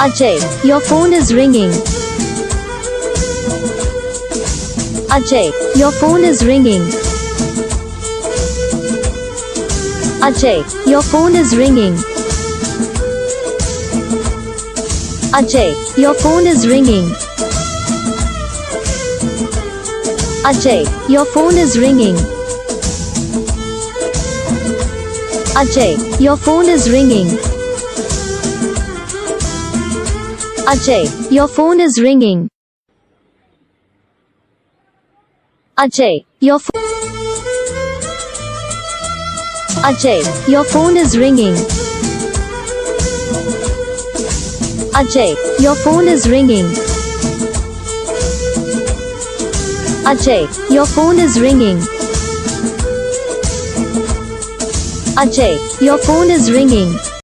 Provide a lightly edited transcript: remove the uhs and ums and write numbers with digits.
Ajay, your phone is ringing. Ajay, your phone is ringing. Ajay, your phone is ringing. Ajay, your phone is ringing. Ajay, your phone is ringing. Ajay, your phone is ringing. Ajay, your phone is ringing. Ajay, your phone. Ajay, your phone is ringing. Ajay, your phone is ringing. Ajay, your phone is ringing. Ajay, your phone is ringing.